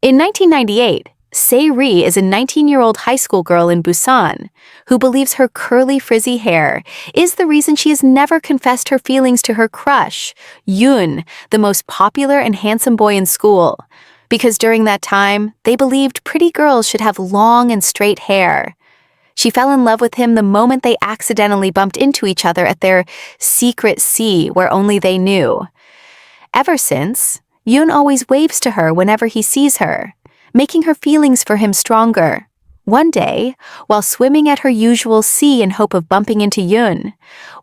In 1998, Se-ri is a 19-year-old high school girl in Busan who believes her curly, frizzy hair is the reason she has never confessed her feelings to her crush, Yoon, the most popular and handsome boy in school, because during that time, they believed pretty girls should have long and straight hair. She fell in love with him the moment they accidentally bumped into each other at their secret sea where only they knew. Ever since, Yoon always waves to her whenever he sees her, making her feelings for him stronger. One day, while swimming at her usual sea in hope of bumping into Yoon,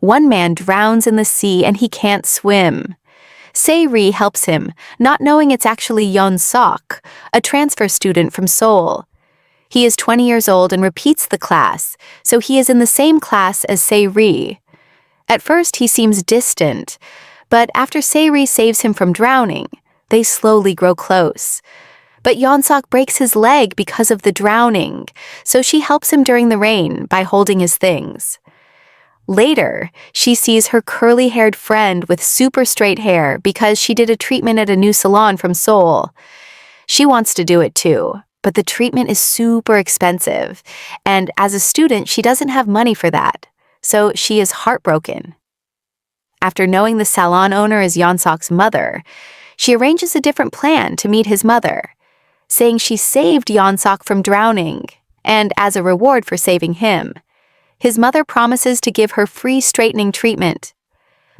one man drowns in the sea and he can't swim. Se-ri helps him, not knowing it's actually Yeon-sok, a transfer student from Seoul. He is 20 years old and repeats the class, so he is in the same class as Se-ri. At first, he seems distant, but after Se-ri saves him from drowning, they slowly grow close. But Yeon-sok breaks his leg because of the drowning, so she helps him during the rain by holding his things. Later, she sees her curly-haired friend with super straight hair because she did a treatment at a new salon from Seoul. She wants to do it too, but the treatment is super expensive, and as a student, she doesn't have money for that, so she is heartbroken. After knowing the salon owner is Yeon-sok's mother, she arranges a different plan to meet his mother, saying she saved Yeon-sok from drowning, and as a reward for saving him, his mother promises to give her free straightening treatment.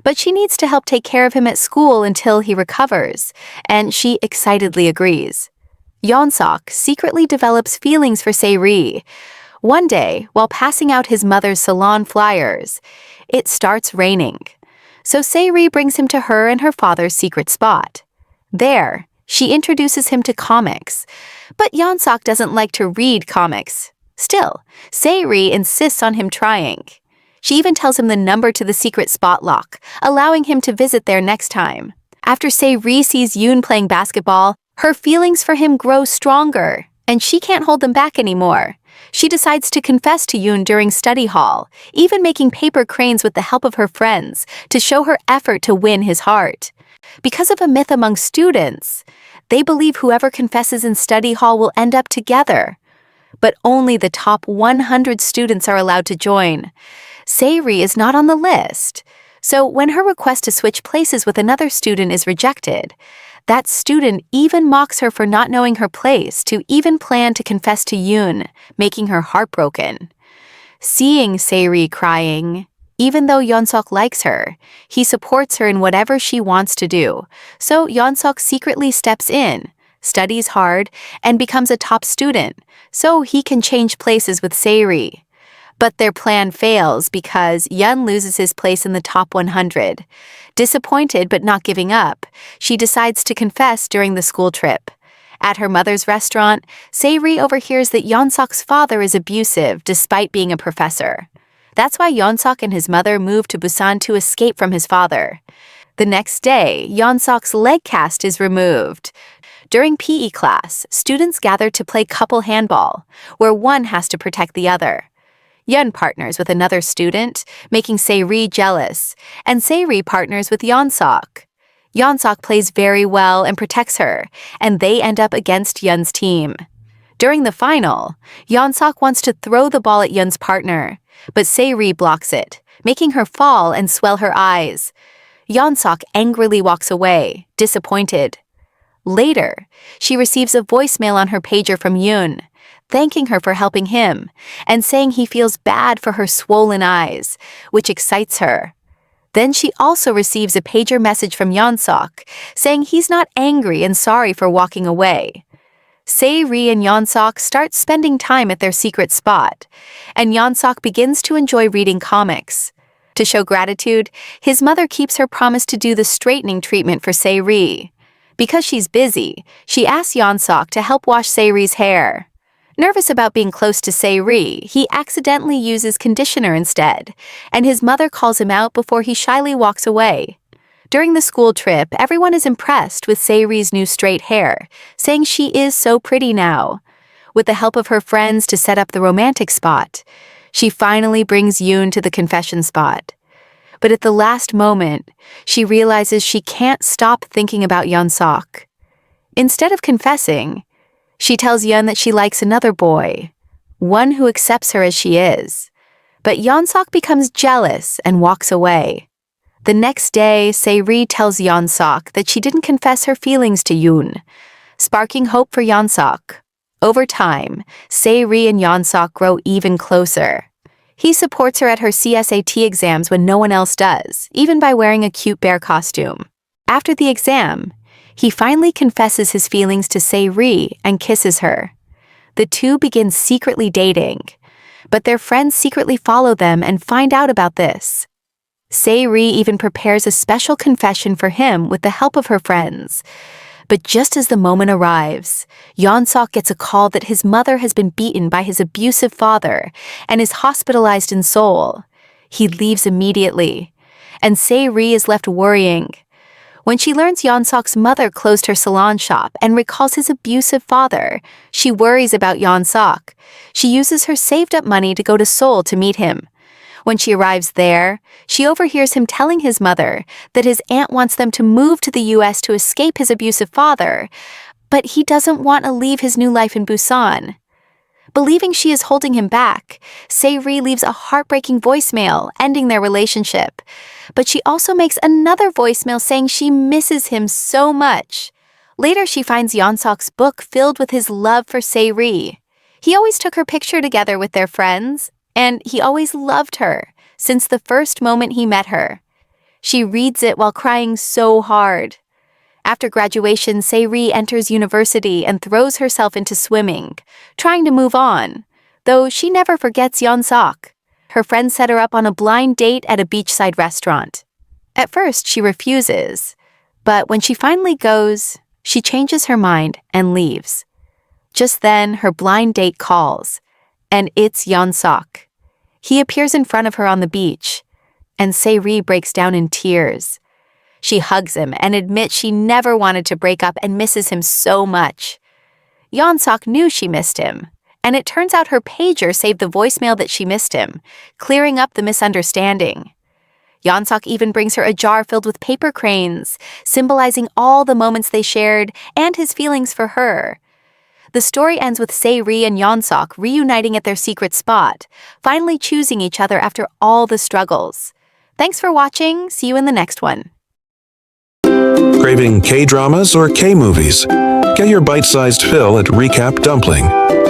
But she needs to help take care of him at school until he recovers, and she excitedly agrees. Yeon-sok secretly develops feelings for Se-ri. One day, while passing out his mother's salon flyers, it starts raining. So Se-ri brings him to her and her father's secret spot. There, she introduces him to comics, but Yeon-sok doesn't like to read comics. Still, Se-ri insists on him trying. She even tells him the number to the secret spot lock, allowing him to visit there next time. After Se-ri sees Yoon playing basketball, her feelings for him grow stronger, and she can't hold them back anymore. She decides to confess to Yoon during study hall, even making paper cranes with the help of her friends to show her effort to win his heart. Because of a myth among students, they believe whoever confesses in study hall will end up together. But only the top 100 students are allowed to join. Se-ri is not on the list. So when her request to switch places with another student is rejected, that student even mocks her for not knowing her place to even plan to confess to Yoon, making her heartbroken. Seeing Se-ri crying, even though Yeon-sok likes her, he supports her in whatever she wants to do, so Yeon-sok secretly steps in, studies hard, and becomes a top student, so he can change places with Se-ri. But their plan fails because Yeon loses his place in the top 100. Disappointed but not giving up, she decides to confess during the school trip. At her mother's restaurant, Se-ri overhears that Yeon-sok's father is abusive despite being a professor. That's why Yeon-sok and his mother moved to Busan to escape from his father. The next day, Yeon-sok's leg cast is removed. During PE class, students gather to play couple handball, where one has to protect the other. Yeon partners with another student, making Se-ri jealous, and Se-ri partners with Yeon-sok. Yeon-sok plays very well and protects her, and they end up against Yeon's team. During the final, Yeon-sok wants to throw the ball at Yeon's partner, but Se-ri blocks it, making her fall and swell her eyes. Yeon-sok angrily walks away, disappointed. Later, she receives a voicemail on her pager from Yoon, thanking her for helping him, and saying he feels bad for her swollen eyes, which excites her. Then she also receives a pager message from Yeon-sok, saying he's not angry and sorry for walking away. Se-ri and Yeon-sok start spending time at their secret spot, and Yeon-sok begins to enjoy reading comics. To show gratitude, his mother keeps her promise to do the straightening treatment for Se-ri. Because she's busy, she asks Yeon-sok to help wash Se-ri's hair. Nervous about being close to Se-ri, he accidentally uses conditioner instead, and his mother calls him out before he shyly walks away. During the school trip, everyone is impressed with Se-ri's new straight hair, saying she is so pretty now. With the help of her friends to set up the romantic spot, she finally brings Yoon to the confession spot. But at the last moment, she realizes she can't stop thinking about Yeon-sok. Instead of confessing, She tells Yeon that she likes another boy, one who accepts her as she is. But Yeonsok becomes jealous and walks away. The next day, Se-ri tells Yeonsok that she didn't confess her feelings to Yoon, sparking hope for Yeonsok. Over time, Se-ri and Yeonsok grow even closer. He supports her at her CSAT exams when no one else does, even by wearing a cute bear costume. After the exam, he finally confesses his feelings to Se-ri and kisses her. The two begin secretly dating, but their friends secretly follow them and find out about this. Se-ri even prepares a special confession for him with the help of her friends. But just as the moment arrives, Yeonsok gets a call that his mother has been beaten by his abusive father and is hospitalized in Seoul. He leaves immediately, and Se-ri is left worrying. When she learns Yeonsok's mother closed her salon shop and recalls his abusive father, she worries about Yeonsok. She uses her saved-up money to go to Seoul to meet him. When she arrives there, she overhears him telling his mother that his aunt wants them to move to the US to escape his abusive father, but he doesn't want to leave his new life in Busan. Believing she is holding him back, Se-ri leaves a heartbreaking voicemail, ending their relationship. But she also makes another voicemail saying she misses him so much. Later, she finds Yeonsok's book filled with his love for Se-ri. He always took her picture together with their friends, and he always loved her, since the first moment he met her. She reads it while crying so hard. After graduation, Se-ri enters university and throws herself into swimming, trying to move on, though she never forgets Yeonsok. Her friends set her up on a blind date at a beachside restaurant. At first, she refuses, but when she finally goes, she changes her mind and leaves. Just then, her blind date calls, and it's Yeonsok. He appears in front of her on the beach, and Se-ri breaks down in tears. She hugs him and admits she never wanted to break up and misses him so much. Yeonsok knew she missed him, and it turns out her pager saved the voicemail that she missed him, clearing up the misunderstanding. Yeonsok even brings her a jar filled with paper cranes, symbolizing all the moments they shared and his feelings for her. The story ends with Se-ri and Yeonsok reuniting at their secret spot, finally choosing each other after all the struggles. Thanks for watching. See you in the next one. Craving K-dramas or K-movies? Get your bite-sized fill at RecapDumpling.